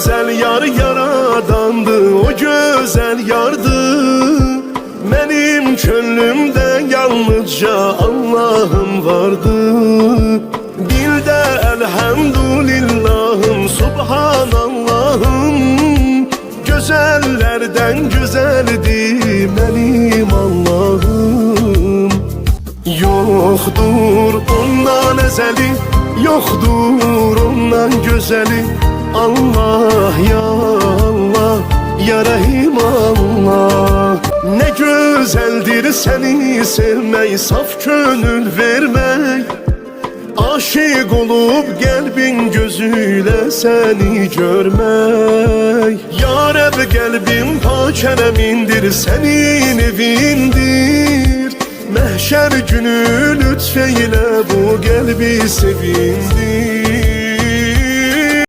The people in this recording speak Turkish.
güzel yar yaradandı, o güzel yardı. Benim könlümde yalnızca Allah'ım vardı. Bil de elhamdülillahım, subhanallahım. Güzellerden güzeldi benim Allah'ım. Yoktur ondan ezeli, yoktur ondan güzeli. Allah ya Allah, ya Rahim Allah. Ne güzeldir seni sevmek, saf gönül vermek. Aşık olup kalbin gözüyle seni görmek. Ya Rab kalbim pak emindir, senin evindir. Məhşər günü lütfeyle bu kalbi sevindir.